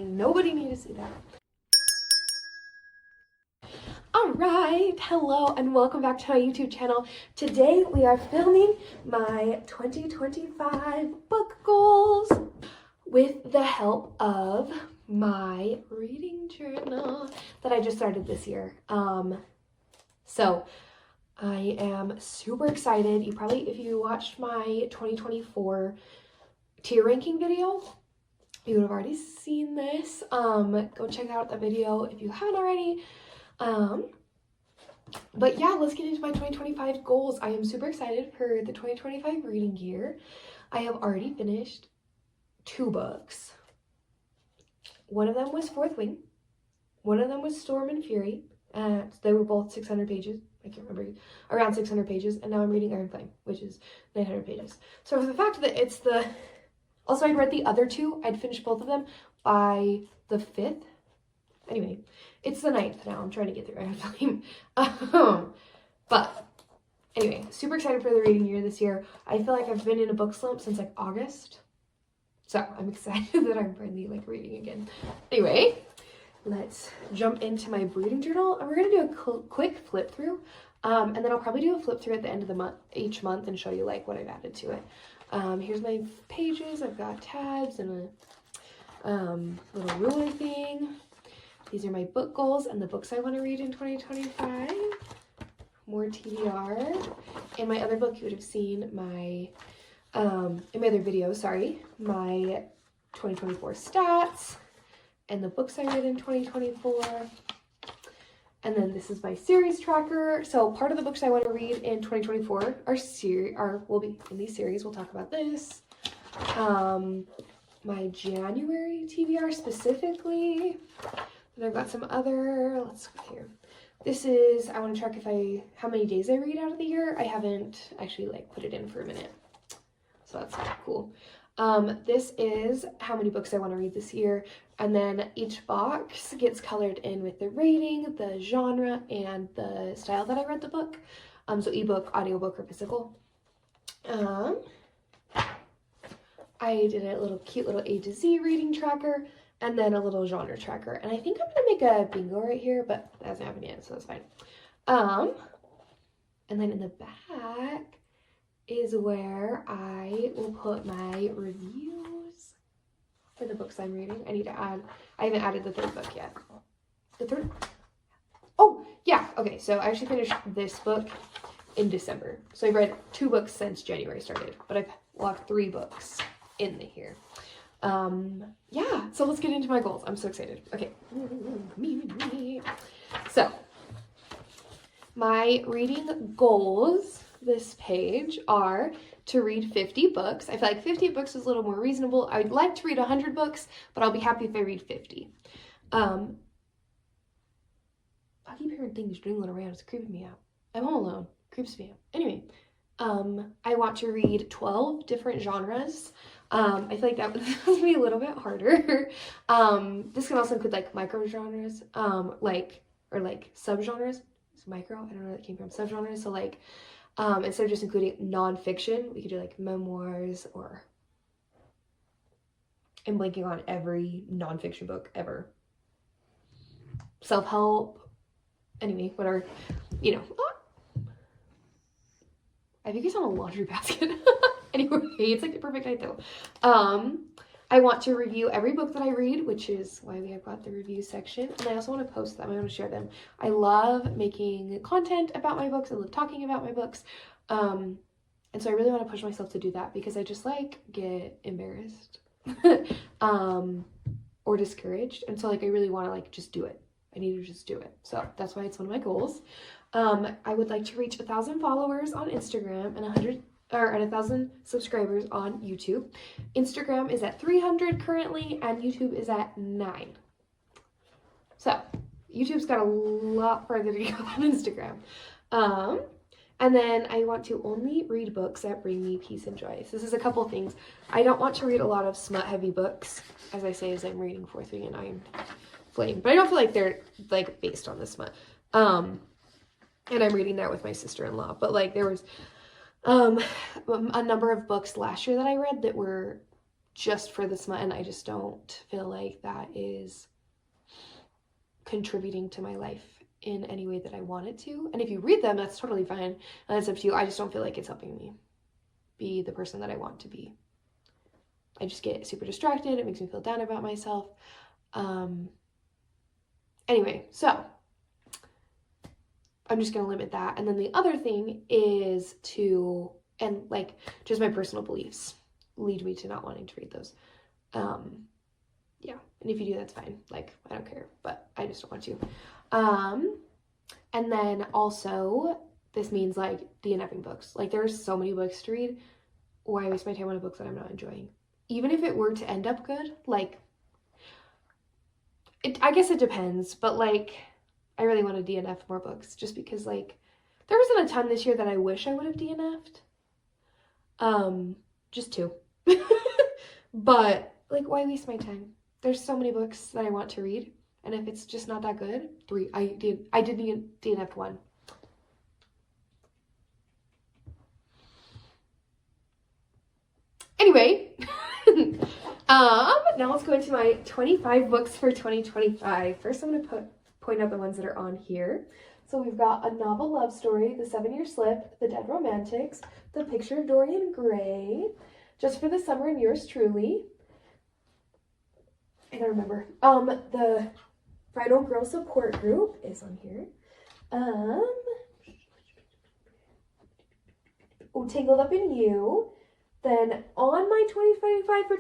Nobody need to see that. Alright, hello and welcome back to my YouTube channel. Today we are filming my 2025 book goals with the help of my reading journal that I just started this year. So I am super excited. You probably, if you watched my 2024 tier ranking video, you would have already seen this. Go check out that video if you haven't already. But yeah, let's get into my 2025 goals. I am super excited for the 2025 reading year. I have already finished 2 books. One of them was Fourth Wing. One of them was Storm and Fury. They were both 600 pages. I can't remember, around 600 pages. And now I'm reading Iron Flame, which is 900 pages. So for the fact that it's the... Also, I'd read the other 2. I'd finished both of them by the 5th. Anyway, it's the 9th now. I'm trying to get through Iron Flame. But anyway, super excited for the reading year this year. I feel like I've been in a book slump since like August. So I'm excited that I'm finally like reading again. Anyway, let's jump into my reading journal. And we're going to do a quick flip through. And then I'll probably do a flip through at the end of the month, each month, and show you like what I've added to it. Here's my pages. I've got tabs and a little ruler thing. These are my book goals and the books I want to read in 2025. More TBR. In my other book, you would have seen my, in my other video, sorry, my 2024 stats and the books I read in 2024. And then this is my series tracker. So part of the books I want to read in 2024 will be in these series. We'll talk about this. My January TBR specifically. And I've got some other, let's go here. This is, I want to track how many days I read out of the year. I haven't actually like put it in for a minute. So that's cool. This is how many books I want to read this year. And then each box gets colored in with the rating, the genre, and the style that I read the book. So ebook, audiobook, or physical. I did a little cute little A to Z reading tracker. And then a little genre tracker. And I think I'm going to make a bingo right here, but that hasn't happened yet, so that's fine. And then in the back is where I will put my reviews for the books I'm reading. I haven't added the 3rd book yet. The 3rd? Oh, yeah. Okay, so I actually finished this book in December. So I've read 2 books since January started, but I've logged 3 books in here. Yeah, so let's get into my goals. I'm so excited. Okay. So, my reading goals this page are to read 50 books. I feel like 50 books is a little more reasonable. I would like to read 100 books, but I'll be happy if I read 50. I keep hearing things jingling around. It's creeping me out. I'm home alone. Creeps me out. Anyway, I want to read 12 different genres. I feel like that would be a little bit harder. This can also include like micro genres, or like subgenres. It's micro, I don't know where that came from. Subgenres. So like, instead of just including nonfiction, we could do like memoirs or, I'm blanking on every nonfiction book ever. Self-help. Anyway, whatever, you know. I think it's on a laundry basket. Anyway, it's like the perfect night though. I want to review every book that I read, which is why we have got the review section. And I also want to post them. I want to share them. I love making content about my books. I love talking about my books. And so I really want to push myself to do that because I just like get embarrassed or discouraged. And so like I really want to like just do it. I need to just do it. So that's why it's one of my goals. I would like to reach 1,000 followers on Instagram and 1,000 subscribers on YouTube. Instagram is at 300 currently, and YouTube is at 9. So YouTube's got a lot farther to go than Instagram. And then I want to only read books that bring me peace and joy. So this is a couple things. I don't want to read a lot of smut-heavy books, as I say, as I'm reading Fourth Wing and Iron Flame. But I don't feel like they're like based on the smut. And I'm reading that with my sister-in-law. But like there was a number of books last year that I read that were just for this month, and I just don't feel like that is contributing to my life in any way that I want it to. And if you read them, that's totally fine, and that's up to you. I just don't feel like it's helping me be the person that I want to be. I just get super distracted. It makes me feel down about myself. Anyway, so I'm just going to limit that. And then the other thing is to, and like just my personal beliefs lead me to not wanting to read those. Yeah, and if you do, that's fine. Like, I don't care, but I just don't want to. And then also, this means like DNFing books. Like, there's so many books to read. Why waste my time on a book that I'm not enjoying? Even if it were to end up good, like, I guess it depends, but like, I really want to DNF more books just because like, there wasn't a ton this year that I wish I would have DNF'd. Just 2. But like, why waste my time? There's so many books that I want to read, and if it's just not that good, 3. I did DNF 1. Anyway, now let's go into my 25 books for 2025. First, I'm going to point out the ones that are on here. So we've got A Novel Love Story, The 7-Year Slip, The Dead Romantics, The Picture of Dorian Gray, Just for the Summer, and Yours Truly. I gotta remember. The Final Girl Support Group is on here. Tangled Up in You. Then on my 25 for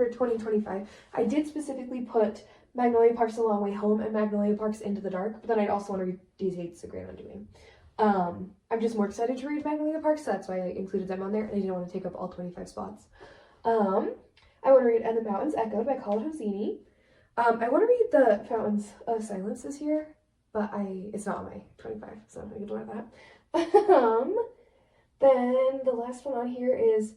2025, I did specifically put Magnolia Park's A Long Way Home and Magnolia Park's Into the Dark, but then I'd also want to read These Hates the Great Undoing. I'm just more excited to read Magnolia Park, so that's why I included them on there, and I didn't want to take up all 25 spots. I want to read And the Mountains Echoed by Khaled Hosseini. I want to read The Fountains of Silence this year, but it's not on my 25, so I can do that. Then the last one on here is,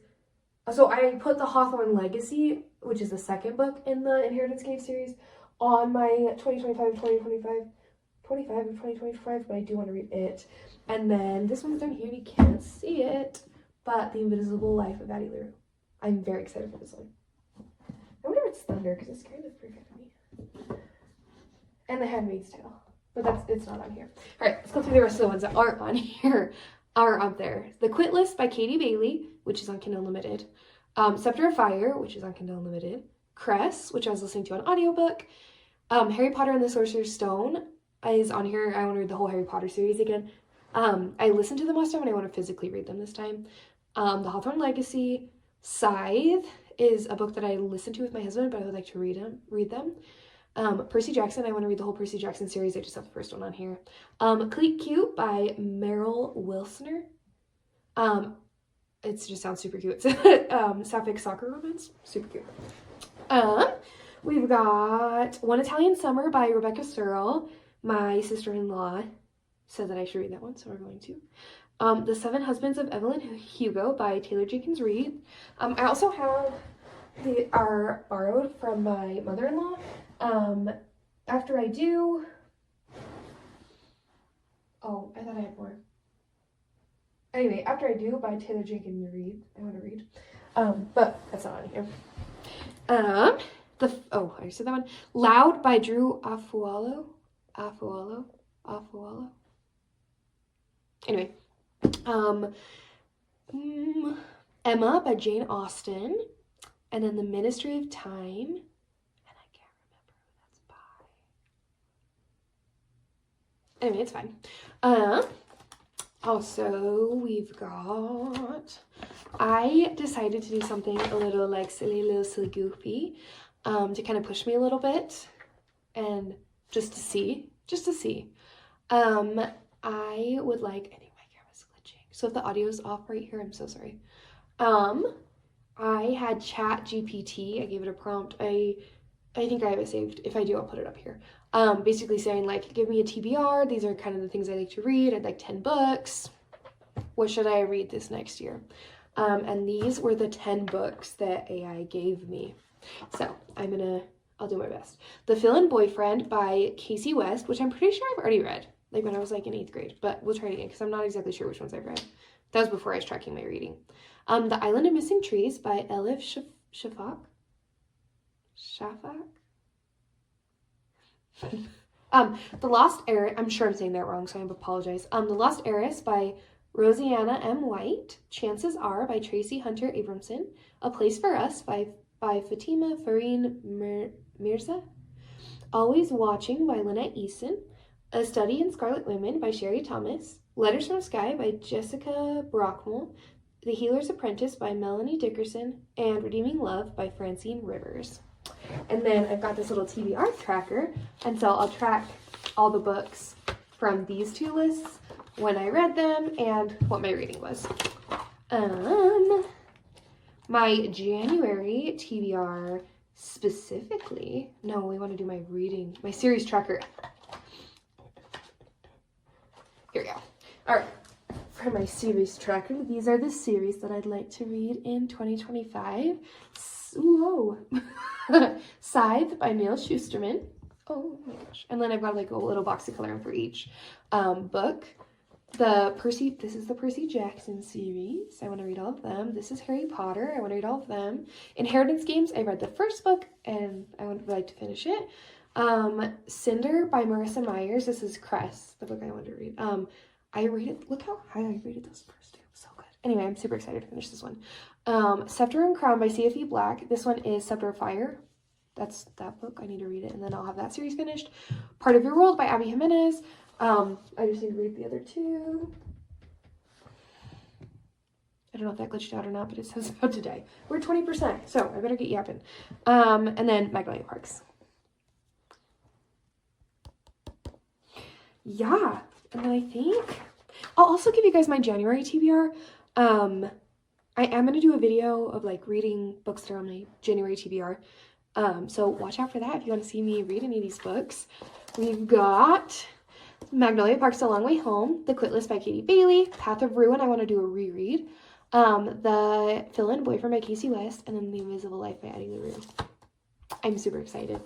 so I put The Hawthorne Legacy, which is the second book in the Inheritance Cave series, on my 25 of 2025, but I do want to read it. And then this one's down here, you can't see it, but The Invisible Life of Addie LaRue. I'm very excited for this one. I wonder if it's thunder, because it's kind of perfect for me. And The Handmaid's Tale, but it's not on here. All right, let's go through the rest of the ones that aren't on here. Are up there. The Quit List by Katie Bailey, which is on Kindle Unlimited. Scepter of Fire, which is on Kindle Unlimited. Cress, which I was listening to on audiobook. Harry Potter and the Sorcerer's Stone is on here. I want to read the whole Harry Potter series again. I listened to them last time and I want to physically read them this time. The Hawthorne Legacy. Scythe is a book that I listened to with my husband, but I would like to read them. Percy Jackson, I want to read the whole Percy Jackson series. I just have the first one on here. Cleat Cute by Meryl Wilsner. It just sounds super cute. Sapphic Soccer Romance. Super cute. We've got One Italian Summer by Rebecca Searle. My sister-in-law said that I should read that one, so we're going to. The Seven Husbands of Evelyn Hugo by Taylor Jenkins Reid. I also have are borrowed from my mother-in-law. After I do, oh, I thought I had more. Anyway, After I Do by Taylor Jenkins Reid, I want to read, but that's not on here. I said that one. Loud by Drew Afualo. Anyway, Emma by Jane Austen, and then The Ministry of Time. Anyway, it's fine. Also, we've got, I decided to do something a little like silly goofy, to kind of push me a little bit, and just to see. I would like, I think my camera's glitching, so if the audio's off right here, I'm so sorry. I had Chat GPT, I gave it a prompt, I think I have it saved. If I do, I'll put it up here. Basically saying like, give me a TBR. These are kind of the things I like to read. I'd like 10 books. What should I read this next year? And these were the 10 books that AI gave me. So I'll do my best. The Fill-In Boyfriend by Casey West, which I'm pretty sure I've already read. like when I was like in 8th grade, but we'll try it again because I'm not exactly sure which ones I've read. That was before I was tracking my reading. The Island of Missing Trees by Elif Shafak. The Lost Heiress, I'm sure I'm saying that wrong, so I apologize. The Lost Heiress by Rosianna M. White. Chances Are by Tracy Hunter Abramson. A Place for Us by Fatima Farine Mirza. Always Watching by Lynette Easton. A Study in Scarlet Women by Sherry Thomas. Letters from Sky by Jessica Brockmull. The Healer's Apprentice by Melanie Dickerson. And Redeeming Love by Francine Rivers. And then I've got this little TBR tracker, and so I'll track all the books from these two lists, when I read them, and what my reading was. My January TBR specifically, no, we want to do my reading, my series tracker. Here we go. All right, for my series tracker, these are the series that I'd like to read in 2025. Whoa. Scythe by Neil Shusterman. Oh my gosh. And then I've got like a little box to color in for each book. This is the Percy Jackson series. I want to read all of them. This is Harry Potter. I want to read all of them. Inheritance Games. I read the first book and I would like to finish it. Cinder by Marissa Myers. This is Cress, the book I wanted to read. I rated, look how high I rated those first two. So good. Anyway, I'm super excited to finish this one. Scepter and Crown by CFE Black. This one is Scepter of Fire. That's that book. I need to read it and then I'll have that series finished. Part of Your World by Abby Jimenez. I just need to read the other two. I don't know if that glitched out or not, but it says about to die. We're at 20%, so I better get yapping. And then Magnolia Parks. Yeah, and then I think I'll also give you guys my January TBR. I am going to do a video of like reading books that are on my January TBR. So watch out for that if you want to see me read any of these books. We've got Magnolia Park's The Long Way Home, The Quit List by Katie Bailey, Path of Ruin, I want to do a reread, The Fill-In Boyfriend by Casey West, and then The Invisible Life by Addie LaRue. I'm super excited.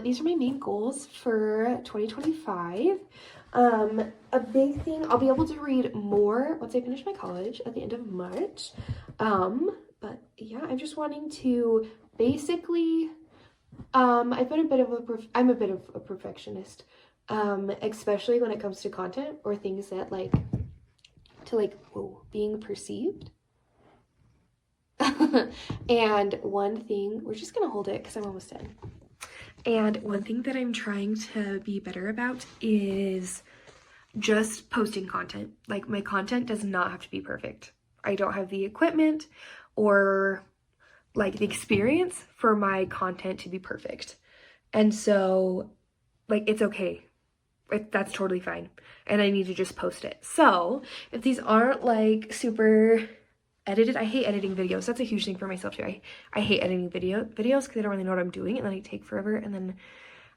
These are my main goals for 2025. A big thing, I'll be able to read more once I finish my college at the end of March. But yeah, I'm just wanting to basically, I'm a bit of a perfectionist, especially when it comes to content or things that being perceived. And one thing, we're just gonna hold it because I'm almost done. And one thing that I'm trying to be better about is just posting content. Like, my content does not have to be perfect. I don't have the equipment or like the experience for my content to be perfect. And so like, it's okay. That's totally fine. And I need to just post it. So if these aren't like super edited, I hate editing videos. That's a huge thing for myself too. I hate editing videos because I don't really know what I'm doing, and then I take forever, and then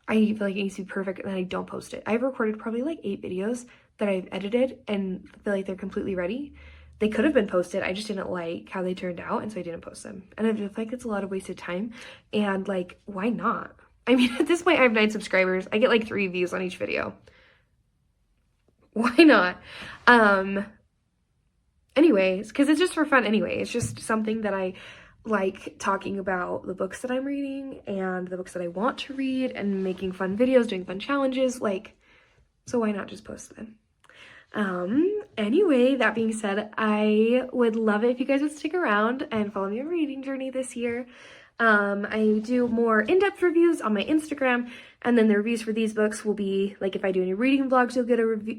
I feel like it needs to be perfect, and then I don't post it. I've recorded probably like 8 videos that I've edited and feel like they're completely ready. They could have been posted. I just didn't like how they turned out, and so I didn't post them. And I feel like it's a lot of wasted time, and like, why not? I mean, at this point I have 9 subscribers. I get like 3 views on each video. Why not? Anyways, because it's just for fun anyway. It's just something that I like, talking about the books that I'm reading and the books that I want to read and making fun videos, doing fun challenges, like, so why not just post them? Anyway, that being said, I would love it if you guys would stick around and follow me on my reading journey this year. I do more in-depth reviews on my Instagram, and then the reviews for these books will be, like, if I do any reading vlogs, you'll get a review,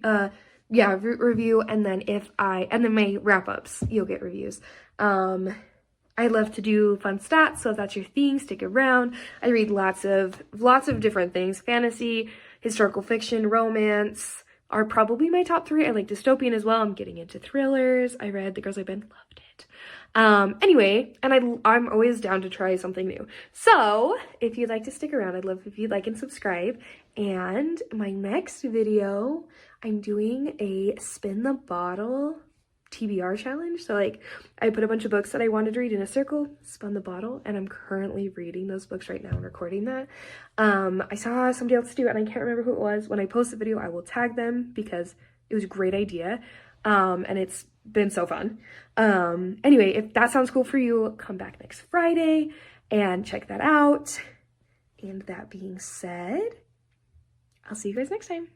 review, and then then my wrap-ups, you'll get reviews. I love to do fun stats, so if that's your thing, stick around. I read lots of different things. Fantasy, historical fiction, romance are probably my top 3. I like dystopian as well. I'm getting into thrillers. I read The Girls I've Been, loved it. Anyway, and I'm always down to try something new. So if you'd like to stick around, I'd love if you'd like and subscribe. And my next video, I'm doing a spin the bottle TBR challenge. So like I put a bunch of books that I wanted to read in a circle, spun the bottle, and I'm currently reading those books right now and recording that. I saw somebody else do it and I can't remember who it was. When I post the video, I will tag them because it was a great idea. And it's been so fun. Anyway, if that sounds cool for you, come back next Friday and check that out. And that being said, I'll see you guys next time.